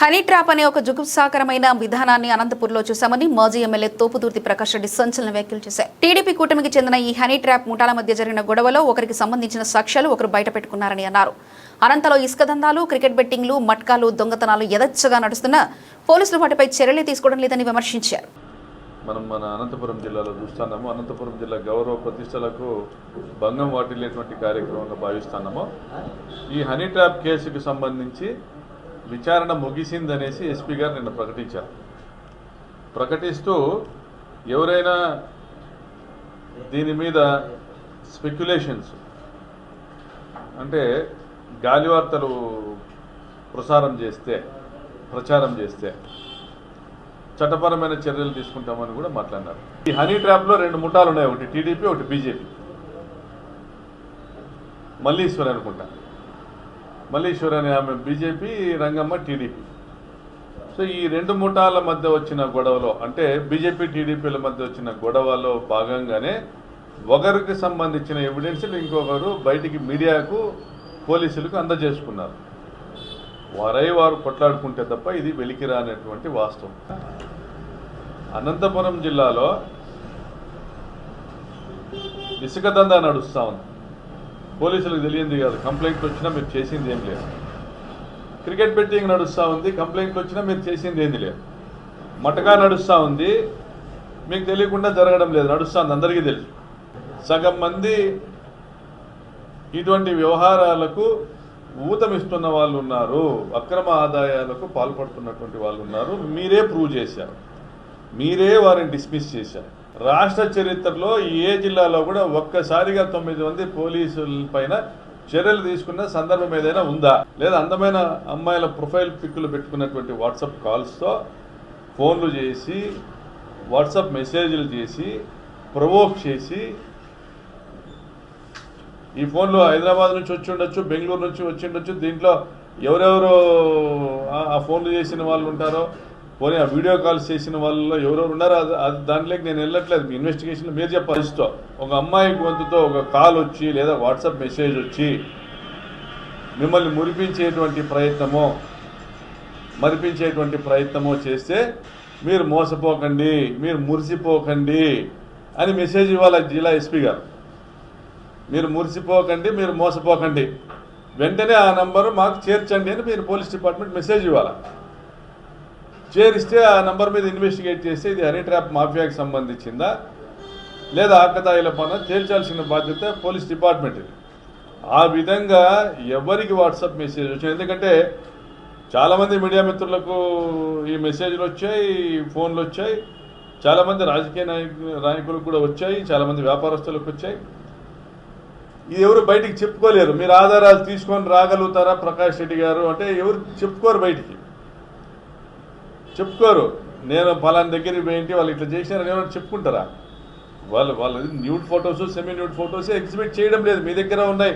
Honey trap అనే ఒక జుగుప్సాకరమైన విధానాన్ని అనంతపూర్లో చూశామని మాజీ ఎమ్మెల్యే తోపుదుర్తి ప్రకాష్ రెడ్డి సంచలన వ్యాఖ్యలు చేశారు. టీడీపీ కూటమికి చెందిన ఈ హనీ ట్రాప్ ముఠాల మధ్య జరిగిన గొడవలో ఒకరికి సంబంధించిన సాక్ష్యాలు ఒకరు బయటపెట్టుకున్నారని అన్నారు. అనంతలో ఇసుక దందాలు, క్రికెట్ బెట్టింగ్లు, మట్కాలు, దొంగతనాలు యథేచ్ఛగా నడుస్తున్నా పోలీసులు వాటిపై చర్యలు తీసుకోవడం లేదని విమర్శించారు. మన అనంతపురం జిల్లాలో చూస్తున్నాము. అనంతపురం జిల్లా గౌరవ ప్రతిష్టలకు భంగం వాటిల్లేటువంటి కార్యక్రమంగా భావిస్తున్నాము. ఈ హనీ ట్రాప్ కేసుకు సంబంధించి విచారణ ముగిసిందనేసి ఎస్పీ గారు నిన్న ప్రకటించారు. ప్రకటిస్తూ ఎవరైనా దీని మీద స్పెక్యులేషన్స్ అంటే గాలివార్తలు ప్రచారం చేస్తే చట్టపరమైన చర్యలు తీసుకుంటామని కూడా మాట్లాడినారు. ఈ హనీ ట్రాప్లో 2 ముఠాలు ఉన్నాయి, ఒకటి టీడీపీ, ఒకటి బీజేపీ. మల్లీశ్వరి అనుకుంటా, మల్లీశ్వరి అనే ఆమె బీజేపీ, రంగమ్మ టీడీపీ. సో ఈ 2 ముఠాల మధ్య వచ్చిన గొడవలో, అంటే బీజేపీ టీడీపీల మధ్య వచ్చిన గొడవలో భాగంగానే ఒకరికి సంబంధించిన ఎవిడెన్స్లు ఇంకొకరు బయటికి మీడియాకు, పోలీసులకు అందజేసుకున్నారు. వారు కొట్లాడుకుంటే తప్ప ఇది వెలికి రానటువంటి వాస్తవం. అనంతపురం జిల్లాలో ఇసుక దందా నడుస్తూ ఉంది. పోలీసులకు తెలియంది కాదు, కంప్లైంట్లు వచ్చినా మీరు చేసింది ఏం లేదు. క్రికెట్ బెట్టింగ్ నడుస్తూ ఉంది, కంప్లైంట్లు వచ్చినా మీరు చేసింది ఏంది లేదు. మటకా నడుస్తూ ఉంది, మీకు తెలియకుండా జరగడం లేదు, నడుస్తుంది, అందరికీ తెలుసు. సగం మంది ఇటువంటి వ్యవహారాలకు ఊతమిస్తున్న వాళ్ళు ఉన్నారు, అక్రమ ఆదాయాలకు పాల్పడుతున్నటువంటి వాళ్ళు ఉన్నారు. మీరే ప్రూవ్ చేశారు, మీరే వారిని డిస్మిస్ చేశారు. రాష్ట్ర చరిత్రలో ఏ జిల్లాలో కూడా ఒక్కసారిగా 9 మంది పోలీసుల పైన చర్యలు తీసుకున్న సందర్భం ఏదైనా ఉందా? లేదా అందమైన అమ్మాయిల ప్రొఫైల్ పిక్కులు పెట్టుకున్నటువంటి వాట్సాప్ కాల్స్తో ఫోన్లు చేసి, వాట్సాప్ మెసేజ్లు చేసి, ప్రొవోక్ చేసి, ఈ ఫోన్లో హైదరాబాద్ నుంచి వచ్చి ఉండొచ్చు, బెంగళూరు నుంచి వచ్చి ఉండొచ్చు, దీంట్లో ఎవరెవరు ఆ ఫోన్లు చేసిన వాళ్ళు ఉంటారో, పోనీ ఆ వీడియో కాల్స్ చేసిన వాళ్ళలో ఎవరెవరు ఉన్నారో అది దాంట్లోకి నేను వెళ్ళట్లేదు. మీ ఇన్వెస్టిగేషన్లో మీరు చెప్పాలి. ఒక అమ్మాయి గొంతుతో ఒక కాల్ వచ్చి లేదా వాట్సాప్ మెసేజ్ వచ్చి మిమ్మల్ని మరిపించేటువంటి ప్రయత్నమో చేస్తే మీరు మోసపోకండి, మీరు మురిసిపోకండి అని మెసేజ్ ఇవ్వాలి జిల్లా ఎస్పీ గారు. మీరు మురిసిపోకండి, మీరు మోసపోకండి, వెంటనే ఆ నంబరు మాకు చేర్చండి అని మీరు పోలీస్ డిపార్ట్మెంట్ మెసేజ్ ఇవ్వాలి. చేరిస్తే ఆ నంబర్ మీద ఇన్వెస్టిగేట్ చేస్తే ఇది హనీ ట్రాప్ మాఫియాకి సంబంధించిందా లేదా ఆకతాయిల పైన తేల్చాల్సిన బాధ్యత పోలీస్ డిపార్ట్మెంట్. ఆ విధంగా ఎవరికి వాట్సాప్ మెసేజ్ వచ్చాయి, ఎందుకంటే చాలామంది మీడియా మిత్రులకు ఈ మెసేజ్లు వచ్చాయి, ఫోన్లు వచ్చాయి, చాలామంది రాజకీయ నాయకులకు కూడా వచ్చాయి, చాలామంది వ్యాపారస్తులకు వచ్చాయి. ఇది ఎవరు బయటికి చెప్పుకోలేరు. మీరు ఆధారాలు తీసుకొని రాగలుగుతారా ప్రకాష్ రెడ్డి గారు అంటే ఎవరు చెప్పుకోరు, బయటికి చెప్పుకోరు. నేను ఫలానా దగ్గరికి పోయింటి వాళ్ళు ఇట్లా చేసినారని ఎవరు చెప్పుకుంటారా? వాళ్ళు nude photos, semi nude photos exhibit చేయడం లేదు. మీ దగ్గర ఉన్నాయి,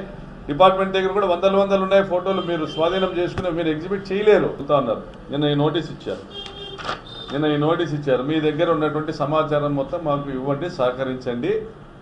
డిపార్ట్మెంట్ దగ్గర కూడా వందలు ఉన్నాయి ఫోటోలు, మీరు స్వాధీనం చేసుకుని మీరు ఎగ్జిబిట్ చేయలేరు అన్నారు. నిన్న ఈ నోటీస్ ఇచ్చారు. మీ దగ్గర ఉన్నటువంటి సమాచారం మొత్తం మాకు ఇవ్వండి, సహకరించండి.